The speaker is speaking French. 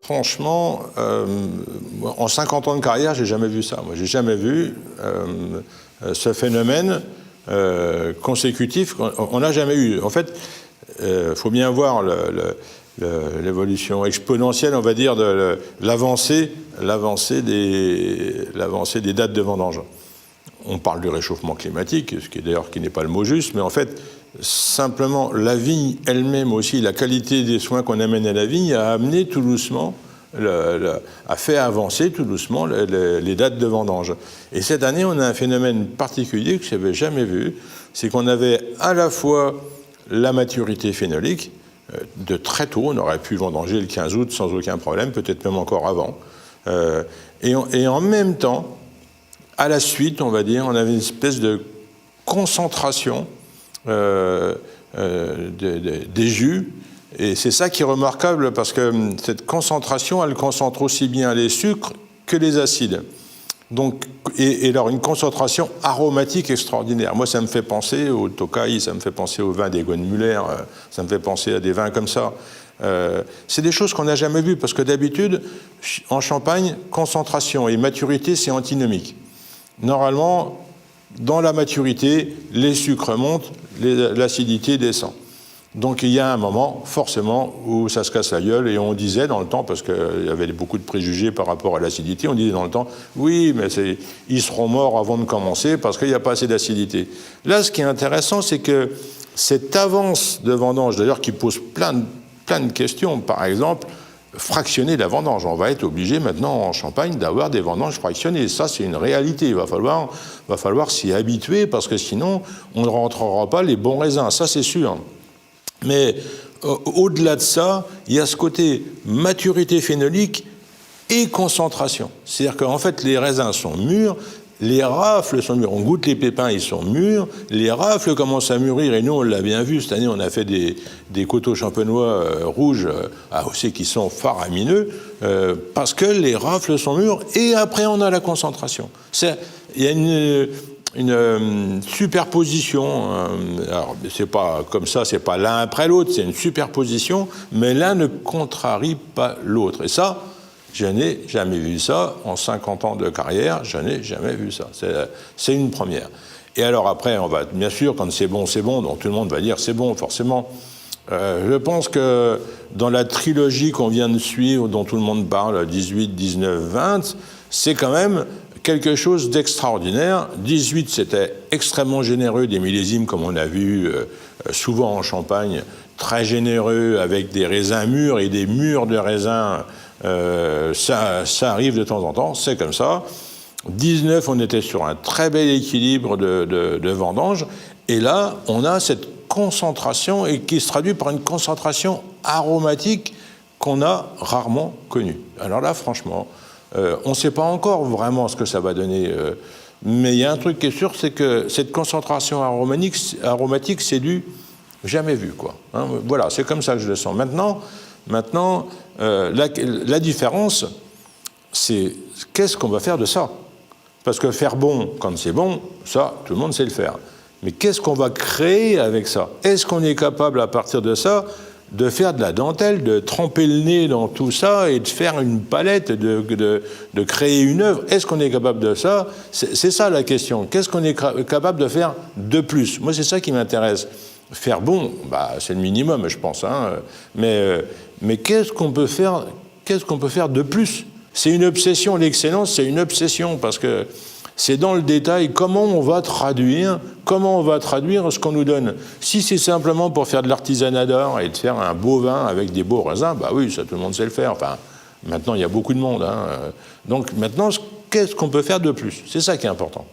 franchement, en 50 ans de carrière, j'ai jamais vu ça. Moi, j'ai jamais vu ce phénomène consécutif. On n'a jamais eu. En fait, faut bien voir l'évolution exponentielle, on va dire, de l'avancée des dates de vendange. On parle du réchauffement climatique, ce qui est d'ailleurs qui n'est pas le mot juste, mais en fait, simplement la vigne elle-même aussi, la qualité des soins qu'on amène à la vigne a amené tout doucement, a fait avancer tout doucement les dates de vendange. Et cette année, on a un phénomène particulier que je n'avais jamais vu, c'est qu'on avait à la fois la maturité phénolique, de très tôt, on aurait pu vendanger le 15 août sans aucun problème, peut-être même encore avant, et en même temps, à la suite, on va dire, on avait une espèce de concentration des jus. Et c'est ça qui est remarquable parce que cette concentration, elle concentre aussi bien les sucres que les acides. Donc, et alors une concentration aromatique extraordinaire. Moi, ça me fait penser au Tokai, ça me fait penser au vin d'Egon Müller, ça me fait penser à des vins comme ça. C'est des choses qu'on n'a jamais vues parce que d'habitude, en Champagne, concentration et maturité, c'est antinomique. Normalement, dans la maturité, les sucres montent, l'acidité descend. Donc il y a un moment, forcément, où ça se casse la gueule, et on disait dans le temps, parce qu'il y avait beaucoup de préjugés par rapport à l'acidité, on disait dans le temps, oui, mais ils seront morts avant de commencer parce qu'il n'y a pas assez d'acidité. Là, ce qui est intéressant, c'est que cette avance de vendange, d'ailleurs, qui pose plein de questions, par exemple, fractionner la vendange. On va être obligé maintenant en Champagne d'avoir des vendanges fractionnées. Ça, c'est une réalité. Il va falloir s'y habituer parce que sinon, on ne rentrera pas les bons raisins. Ça, c'est sûr. Mais au-delà de ça, il y a ce côté maturité phénolique et concentration. C'est-à-dire qu'en fait, les raisins sont mûrs, les rafles sont mûres. On goûte les pépins, ils sont mûrs. Les rafles commencent à mûrir. Et nous, on l'a bien vu. Cette année, on a fait des coteaux champenois rouges aussi qui sont faramineux parce que les rafles sont mûres. Et après, on a la concentration. Il y a une superposition. Alors, c'est pas comme ça, c'est pas l'un après l'autre. C'est une superposition, mais l'un ne contrarie pas l'autre. Et ça, je n'ai jamais vu ça. En 50 ans de carrière, je n'ai jamais vu ça. C'est une première. Et alors après, on va, bien sûr, quand c'est bon, donc tout le monde va dire c'est bon, forcément. Je pense que dans la trilogie qu'on vient de suivre, dont tout le monde parle, 18, 19, 20, c'est quand même quelque chose d'extraordinaire. 18, c'était extrêmement généreux, des millésimes, comme on a vu souvent en Champagne, très généreux, avec des raisins mûrs et des mûrs de raisins. Ça arrive de temps en temps, c'est comme ça. 19, on était sur un très bel équilibre de vendange, et là, on a cette concentration et qui se traduit par une concentration aromatique qu'on a rarement connue. Alors là, franchement, on ne sait pas encore vraiment ce que ça va donner, mais il y a un truc qui est sûr, c'est que cette concentration aromatique, c'est du jamais vu, quoi. Hein, voilà, c'est comme ça que je le sens. Maintenant, la différence, c'est qu'est-ce qu'on va faire de ça? Parce que faire bon quand c'est bon, ça, tout le monde sait le faire. Mais qu'est-ce qu'on va créer avec ça? Est-ce qu'on est capable, à partir de ça, de faire de la dentelle, de tremper le nez dans tout ça et de faire une palette, de créer une œuvre? Est-ce qu'on est capable de ça? C'est ça la question. Qu'est-ce qu'on est capable de faire de plus? Moi, c'est ça qui m'intéresse. Faire bon, bah, c'est le minimum, je pense. Hein. Mais qu'est-ce qu'on peut faire de plus? C'est une obsession, l'excellence, c'est une obsession, parce que c'est dans le détail comment on va traduire ce qu'on nous donne. Si c'est simplement pour faire de l'artisanat d'art et de faire un beau vin avec des beaux raisins, bah oui, ça tout le monde sait le faire. Enfin, maintenant, il y a beaucoup de monde. Hein. Donc maintenant, qu'est-ce qu'on peut faire de plus? C'est ça qui est important.